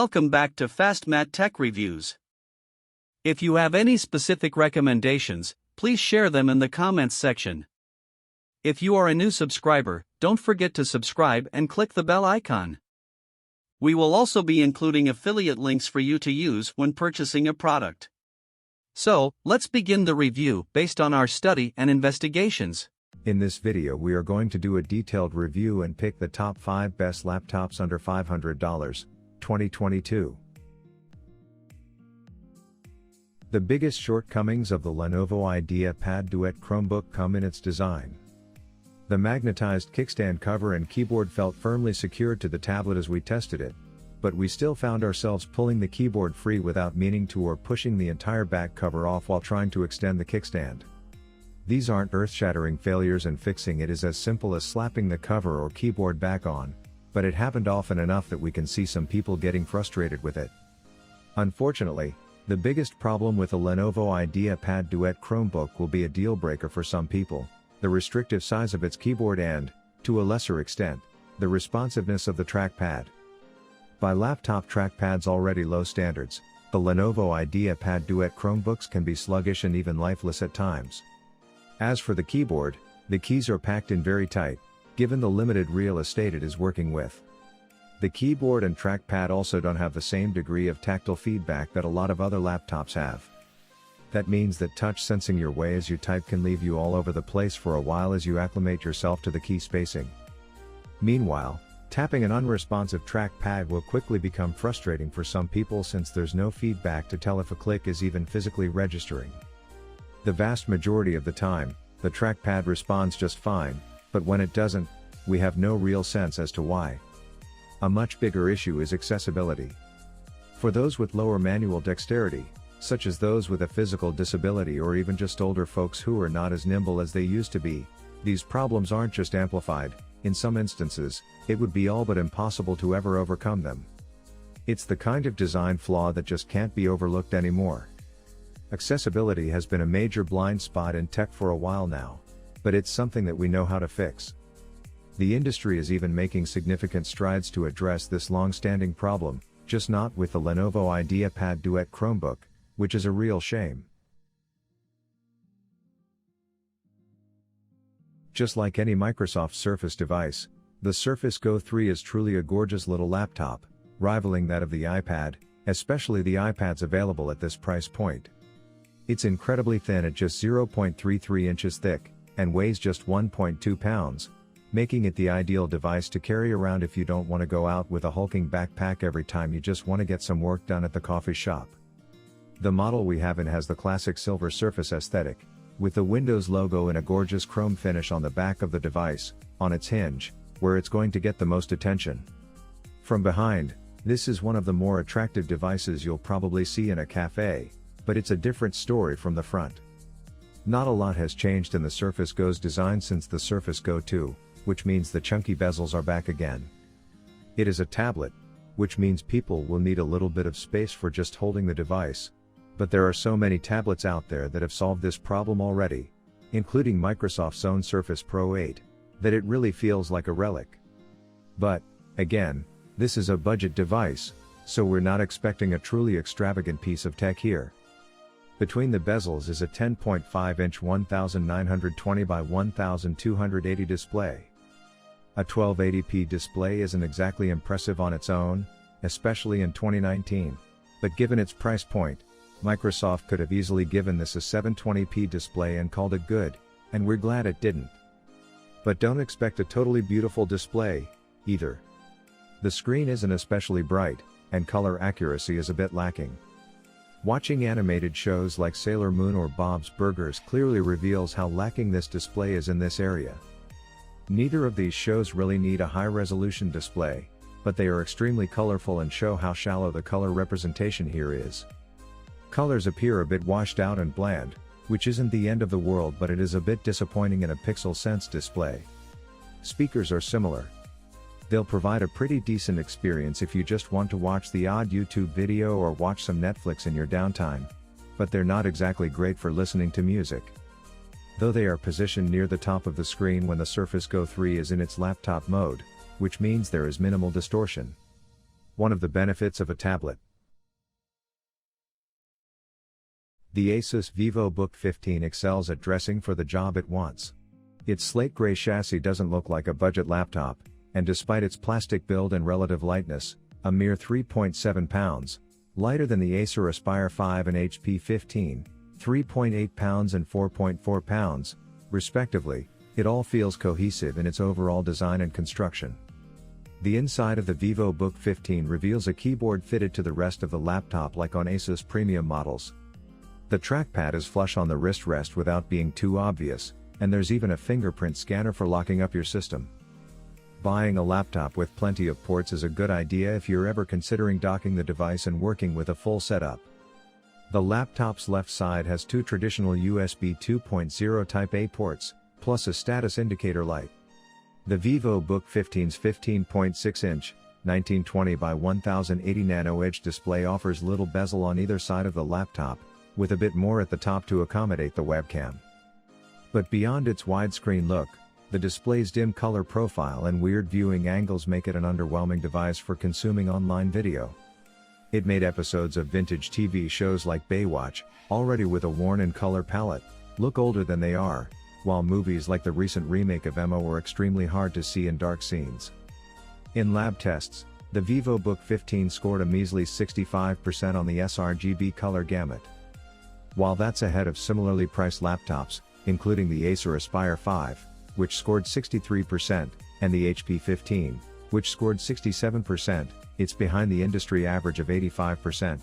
welcome back to FastMat Tech Reviews. If you have any specific recommendations, please share them in the comments section. If you are a new subscriber, don't forget to subscribe and click the bell icon. We will also be including affiliate links for you to use when purchasing a product. So, let's begin the review based on our study and investigations. In this video we are going to do a detailed review and pick the top 5 best laptops under $500, 2022. The biggest shortcomings of the Lenovo IdeaPad DUET Chromebook come in its design. The magnetized kickstand cover and keyboard felt firmly secured to the tablet as we tested it, but we still found ourselves pulling the keyboard free without meaning to or pushing the entire back cover off while trying to extend the kickstand. These aren't earth-shattering failures and fixing it is as simple as slapping the cover or keyboard back on, but it happened often enough that we can see some people getting frustrated with it. Unfortunately, the biggest problem with a Lenovo IdeaPad DUET Chromebook will be a deal breaker for some people: the restrictive size of its keyboard and, to a lesser extent, the responsiveness of the trackpad. By laptop trackpads' already low standards, the Lenovo IdeaPad DUET Chromebooks can be sluggish and even lifeless at times. As for the keyboard, the keys are packed in very tight, given the limited real estate it is working with. The keyboard and trackpad also don't have the same degree of tactile feedback that a lot of other laptops have. That means that touch sensing your way as you type can leave you all over the place for a while as you acclimate yourself to the key spacing. Meanwhile, tapping an unresponsive trackpad will quickly become frustrating for some people since there's no feedback to tell if a click is even physically registering. The vast majority of the time, the trackpad responds just fine, but when it doesn't, we have no real sense as to why. A much bigger issue is accessibility. For those with lower manual dexterity, such as those with a physical disability or even just older folks who are not as nimble as they used to be, these problems aren't just amplified. In some instances, it would be all but impossible to ever overcome them. It's the kind of design flaw that just can't be overlooked anymore. Accessibility has been a major blind spot in tech for a while now, but it's something that we know how to fix. The industry is even making significant strides to address this long-standing problem, just not with the Lenovo IdeaPad DUET Chromebook, which is a real shame. Just like any Microsoft Surface device, the Surface Go 3 is truly a gorgeous little laptop, rivaling that of the iPad, especially the iPads available at this price point. It's incredibly thin at just 0.33 inches thick, and weighs just 1.2 pounds, making it the ideal device to carry around if you don't want to go out with a hulking backpack every time you just want to get some work done at the coffee shop. The model we have in has the classic silver surface aesthetic, with the Windows logo in a gorgeous chrome finish on the back of the device, on its hinge, where it's going to get the most attention. From behind, this is one of the more attractive devices you'll probably see in a cafe, but it's a different story from the front. Not a lot has changed in the Surface Go's design since the Surface Go 2, which means the chunky bezels are back again. It is a tablet, which means people will need a little bit of space for just holding the device, but there are so many tablets out there that have solved this problem already, including Microsoft's own Surface Pro 8, that it really feels like a relic. But, again, this is a budget device, so we're not expecting a truly extravagant piece of tech here. Between the bezels is a 10.5-inch 1920 by 1280 display. A 1280p display isn't exactly impressive on its own, especially in 2019, but given its price point, Microsoft could have easily given this a 720p display and called it good, and we're glad it didn't. But don't expect a totally beautiful display, either. The screen isn't especially bright, and color accuracy is a bit lacking. Watching animated shows like Sailor Moon or Bob's Burgers clearly reveals how lacking this display is in this area. Neither of these shows really need a high-resolution display, but they are extremely colorful and show how shallow the color representation here is. Colors appear a bit washed out and bland, which isn't the end of the world, but it is a bit disappointing in a Pixel Sense display. Speakers are similar. They'll provide a pretty decent experience if you just want to watch the odd YouTube video or watch some Netflix in your downtime, but they're not exactly great for listening to music. Though they are positioned near the top of the screen when the Surface Go 3 is in its laptop mode, which means there is minimal distortion. one of the benefits of a tablet. The Asus VIVOBOOK 15 excels at dressing for the job it wants. Its slate gray chassis doesn't look like a budget laptop, and despite its plastic build and relative lightness, a mere 3.7 pounds, lighter than the Acer Aspire 5 and HP 15, 3.8 pounds and 4.4 pounds, respectively, it all feels cohesive in its overall design and construction. The inside of the VIVOBOOK 15 reveals a keyboard fitted to the rest of the laptop like on Asus premium models. The trackpad is flush on the wrist rest without being too obvious, and there's even a fingerprint scanner for locking up your system. Buying a laptop with plenty of ports is a good idea if you're ever considering docking the device and working with a full setup. The laptop's left side has two traditional USB 2.0 Type A ports, plus a status indicator light. The VIVOBOOK 15's 15.6-inch, 1920 by 1080 nano-edge display offers little bezel on either side of the laptop, with a bit more at the top to accommodate the webcam. But beyond its widescreen look, the display's dim color profile and weird viewing angles make it an underwhelming device for consuming online video. It made episodes of vintage TV shows like Baywatch, already with a worn-in color palette, look older than they are, while movies like the recent remake of Emma were extremely hard to see in dark scenes. In lab tests, the VIVOBOOK 15 scored a measly 65% on the sRGB color gamut. While that's ahead of similarly priced laptops, including the Acer Aspire 5, which scored 63%, and the HP 15, which scored 67%, it's behind the industry average of 85%.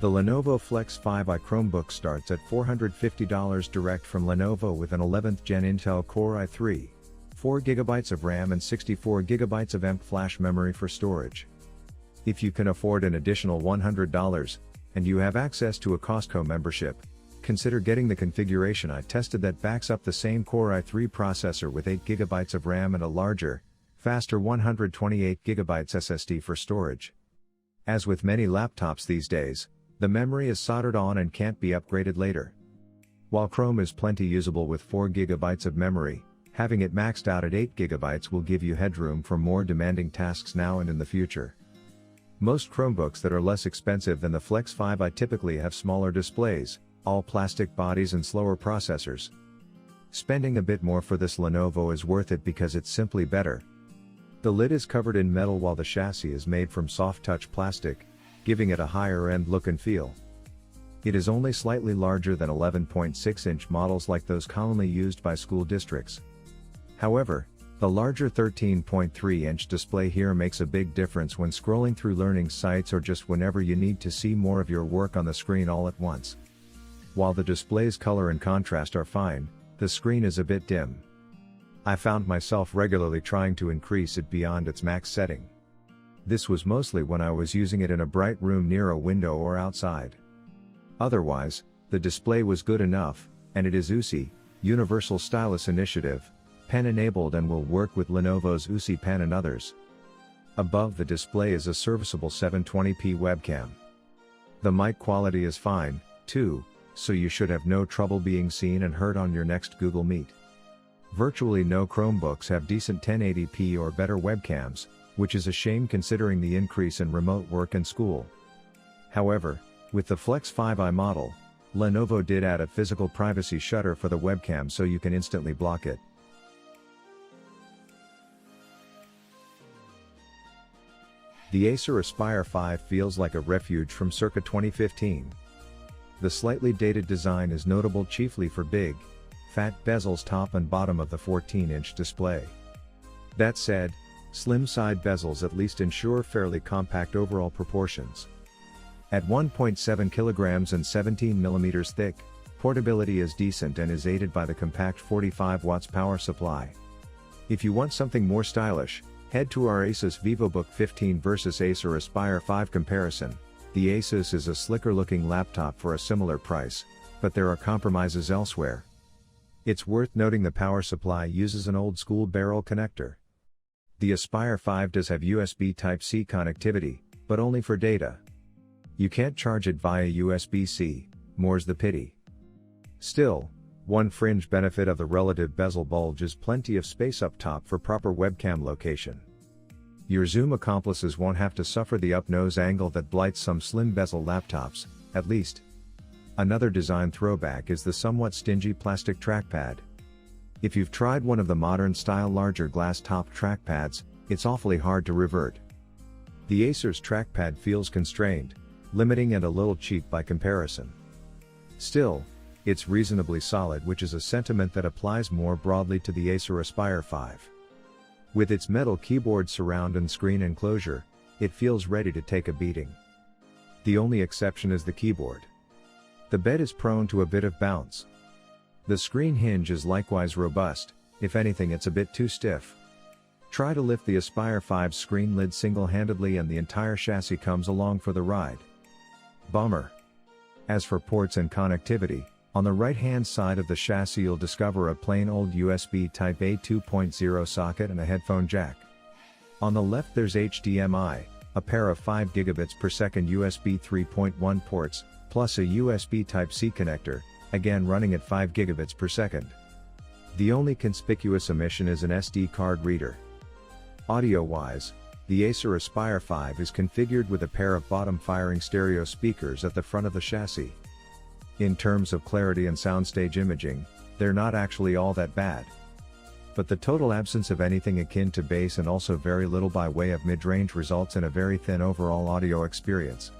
The Lenovo Flex 5i Chromebook starts at $450 direct from Lenovo with an 11th Gen Intel Core i3, 4GB of RAM and 64GB of EMP flash memory for storage. If you can afford an additional $100, and you have access to a Costco membership, consider getting the configuration I tested that backs up the same Core i3 processor with 8GB of RAM and a larger, faster 128GB SSD for storage. As with many laptops these days, the memory is soldered on and can't be upgraded later. While Chrome is plenty usable with 4GB of memory, having it maxed out at 8GB will give you headroom for more demanding tasks now and in the future. Most Chromebooks that are less expensive than the Flex 5i typically have smaller displays, all plastic bodies and slower processors. Spending a bit more for this Lenovo is worth it because it's simply better. The lid is covered in metal while the chassis is made from soft touch plastic, giving it a higher end look and feel. It is only slightly larger than 11.6-inch models like those commonly used by school districts. However, the larger 13.3-inch display here makes a big difference when scrolling through learning sites or just whenever you need to see more of your work on the screen all at once. While the display's color and contrast are fine, the screen is a bit dim. I found myself regularly trying to increase it beyond its max setting. This was mostly when I was using it in a bright room near a window or outside. Otherwise, the display was good enough, and it is UC, Universal Stylus Initiative, pen-enabled and will work with Lenovo's UC Pen and others. Above the display is a serviceable 720p webcam. The mic quality is fine, too, so you should have no trouble being seen and heard on your next Google Meet. Virtually no Chromebooks have decent 1080p or better webcams, which is a shame considering the increase in remote work and school. However, with the Flex 5i model, Lenovo did add a physical privacy shutter for the webcam so you can instantly block it. The Acer Aspire 5 feels like a refuge from circa 2015. The slightly dated design is notable chiefly for big, fat bezels top and bottom of the 14-inch display. That said, slim side bezels at least ensure fairly compact overall proportions. At 1.7 kilograms and 17 mm thick, portability is decent and is aided by the compact 45 watts power supply. If you want something more stylish, head to our Asus VIVOBOOK 15 versus Acer Aspire 5 comparison. The Asus is a slicker looking laptop for a similar price, but there are compromises elsewhere. It's worth noting the power supply uses an old school barrel connector. The Aspire 5 does have USB Type-C connectivity, but only for data. You can't charge it via USB-C, more's the pity. Still, One fringe benefit of the relative bezel bulge is plenty of space up top for proper webcam location. Your zoom accomplices won't have to suffer the up-nose angle that blights some slim bezel laptops, at least. Another design throwback is the somewhat stingy plastic trackpad. If you've tried one of the modern-style larger glass-top trackpads, it's awfully hard to revert. The Acer's trackpad feels constrained, limiting and a little cheap by comparison. Still, it's reasonably solid, which is a sentiment that applies more broadly to the Acer Aspire 5. With its metal keyboard surround and screen enclosure, it feels ready to take a beating. The only exception is the keyboard. The bed is prone to a bit of bounce. The screen hinge is likewise robust, if anything it's a bit too stiff. Try to lift the Aspire 5's screen lid single-handedly and the entire chassis comes along for the ride. Bummer. As for ports and connectivity, on the right-hand side of the chassis you'll discover a plain old USB Type-A 2.0 socket and a headphone jack. On the left there's HDMI, a pair of 5 gigabits per second USB 3.1 ports, plus a USB Type-C connector, again running at 5 gigabits per second. The only conspicuous omission is an SD card reader. Audio-wise, the Acer Aspire 5 is configured with a pair of bottom-firing stereo speakers at the front of the chassis. In terms of clarity and soundstage imaging, they're not actually all that bad. But the total absence of anything akin to bass and also very little by way of mid-range results in a very thin overall audio experience.